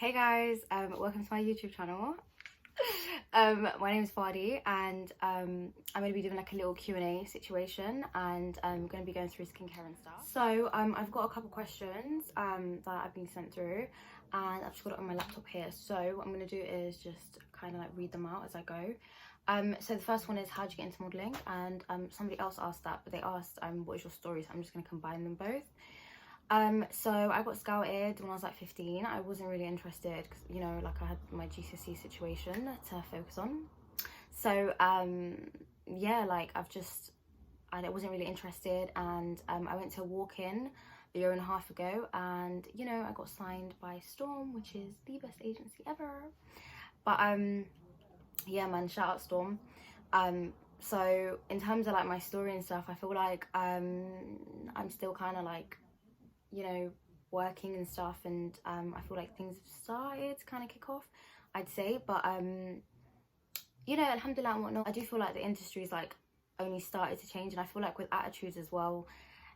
Hey guys, welcome to my YouTube channel. My name is Fadhi, and I'm going to be doing like a little Q&A situation, and I'm going to be going through skincare and stuff. So I've got a couple questions that I've been sent through, and I've just got it on my laptop here. So what I'm going to do is just kind of like read them out as I go. So the first one is, how did you get into modelling? And somebody else asked that, but they asked what is your story, so I'm just going to combine them both. So I got scouted when I was like 15. I wasn't really interested because, you know, like I had my GCSE situation to focus on. So yeah, like I wasn't really interested, and I went to a walk-in a year and a half ago, and you know, I got signed by Storm, which is the best agency ever. But yeah man, shout out Storm. So in terms of like my story and stuff, I feel like I'm still kind of like, you know, working and stuff, and I feel like things have started to kind of kick off, I'd say. But you know, alhamdulillah and whatnot, I do feel like the industry's like only started to change, and I feel like with attitudes as well,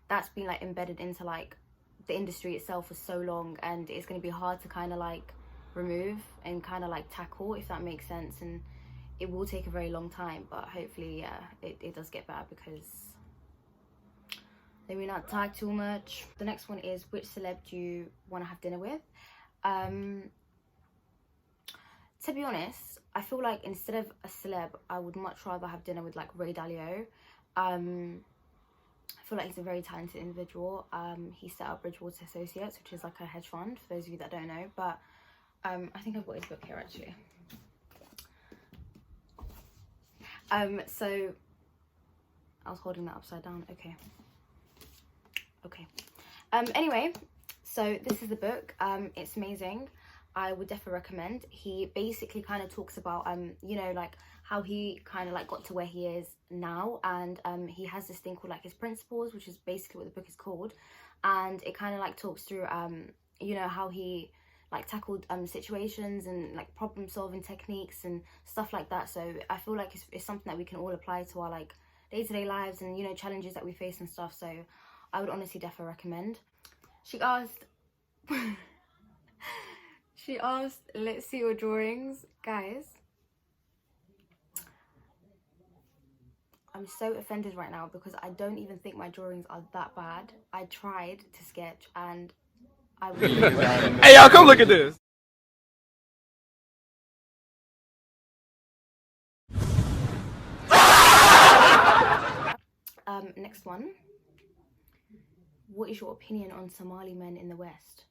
that's been like embedded into like the industry itself for so long, and it's going to be hard to kind of like remove and kind of like tackle, if that makes sense. And it will take a very long time, but hopefully yeah, it does get better, because let me not talk too much. The next one is, which celeb do you want to have dinner with? To be honest, I feel like instead of a celeb, I would much rather have dinner with like Ray Dalio. I feel like he's a very talented individual. He set up Bridgewater Associates, which is like a hedge fund, for those of you that don't know. But I think I've got his book here actually. So I was holding that upside down. Okay. Anyway, so this is the book. It's amazing. I would definitely recommend. He basically kind of talks about you know, like how he kind of like got to where he is now, and he has this thing called like his principles, which is basically what the book is called. And it kind of like talks through you know, how he like tackled situations and like problem solving techniques and stuff like that. So I feel like it's something that we can all apply to our like day-to-day lives, and you know, challenges that we face and stuff. So I would honestly definitely recommend. She asked she asked, let's see your drawings. Guys, I'm so offended right now because I don't even think my drawings are that bad. I tried to sketch and I was Hey y'all, come look at this. Next one. What is your opinion on Somali men in the West?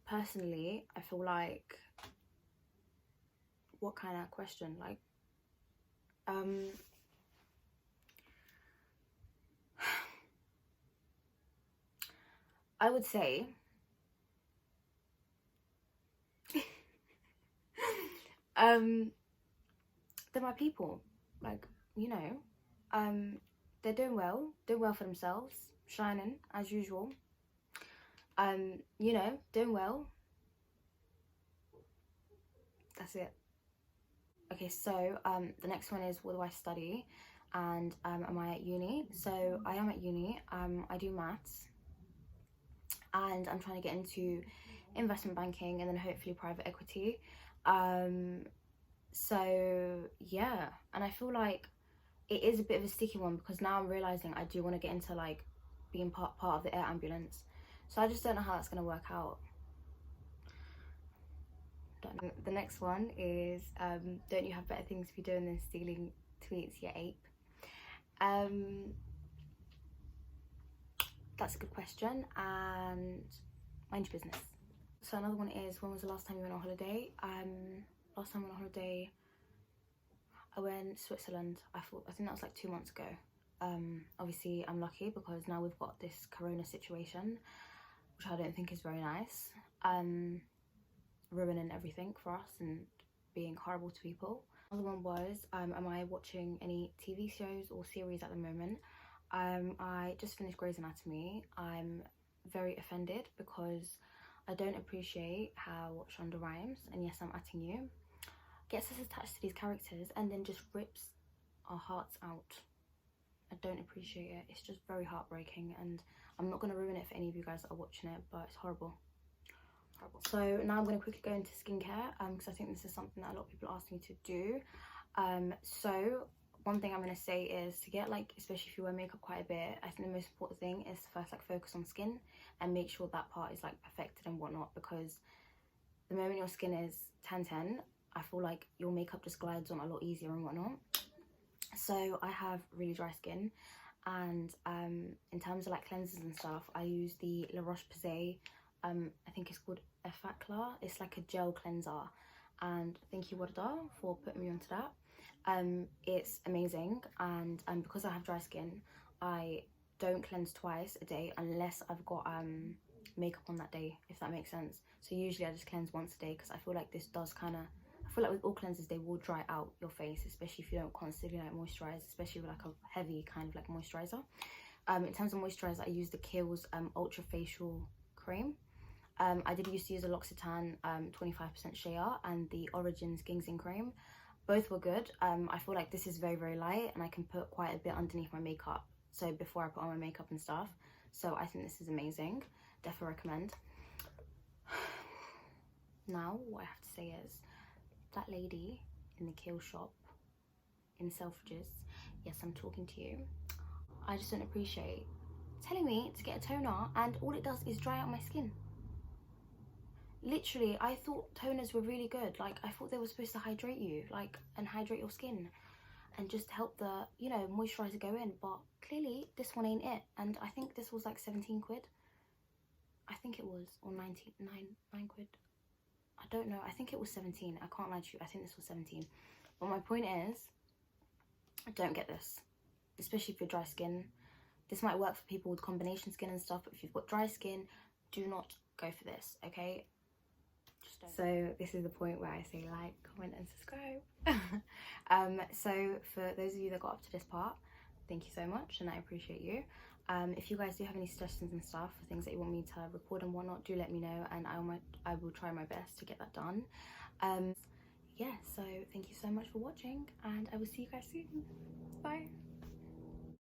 Personally, I feel like, what kind of question? Like, I would say they're my people. Like, you know, they're doing well for themselves, shining as usual. You know, doing well. That's it. Okay, so the next one is, what do I study, and am I at uni? So I am at uni. I do maths, and I'm trying to get into investment banking and then hopefully private equity. So yeah, and I feel like it is a bit of a sticky one, because now I'm realizing I do want to get into like being part of the air ambulance. So I just don't know how that's going to work out. The next one is, don't you have better things to be doing than stealing tweets, you ape? That's a good question, and mind your business. So another one is, when was the last time you went on holiday? Last time I went on holiday, I went to Switzerland. I think that was like 2 months ago. Obviously I'm lucky because now we've got this corona situation, which I don't think is very nice, ruining everything for us and being horrible to people. Another one was, am I watching any TV shows or series at the moment? I just finished Grey's Anatomy. I'm very offended because I don't appreciate how Shonda Rhimes, and yes, I'm atting you, gets us attached to these characters and then just rips our hearts out. I don't appreciate it. It's just very heartbreaking, and I'm not going to ruin it for any of you guys that are watching it, but it's horrible. So now I'm going to quickly go into skincare, because I think this is something that a lot of people ask me to do. So one thing I'm going to say is to get, like, especially if you wear makeup quite a bit, I think the most important thing is to first, like, focus on skin and make sure that part is, like, perfected and whatnot, because the moment your skin is 10-10, I feel like your makeup just glides on a lot easier and whatnot. So I have really dry skin, and in terms of, like, cleansers and stuff, I use the La Roche-Posay, I think it's called Effaclar. It's like a gel cleanser, and thank you Warda for putting me onto that. It's amazing, and because I have dry skin, I don't cleanse twice a day unless I've got makeup on that day, if that makes sense. So usually I just cleanse once a day, because I feel like this does kind of, I feel like with all cleansers they will dry out your face, especially if you don't constantly, like, moisturize, especially with, like, a heavy kind of, like, moisturizer. In terms of moisturizer, I use the Kiehl's Ultra Facial Cream. I did used to use a L'Occitane 25% Shea and the Origins Ginseng Cream. Both were good. I feel like this is very, very light, and I can put quite a bit underneath my makeup, so before I put on my makeup and stuff. So I think this is amazing. Definitely recommend. Now what I have to say is, that lady in the Kiehl shop in Selfridges, yes, I'm talking to you, I just don't appreciate telling me to get a toner and all it does is dry out my skin. Literally, I thought toners were really good. Like, I thought they were supposed to hydrate you, like, and hydrate your skin and just help the, you know, moisturizer go in, but clearly this one ain't it. And I think this was like 17 quid. I think it was, or 9 quid. I don't know, I think it was 17. I can't lie to you, I think this was 17. But my point is, don't get this, especially if you're dry skin. This might work for people with combination skin and stuff, but if you've got dry skin, do not go for this, okay? So this is the point where I say like, comment and subscribe. So for those of you that got up to this part, thank you so much, and I appreciate you. If you guys do have any suggestions and stuff, things that you want me to record and whatnot, do let me know, and I will try my best to get that done. Yeah, so thank you so much for watching, and I will see you guys soon. Bye.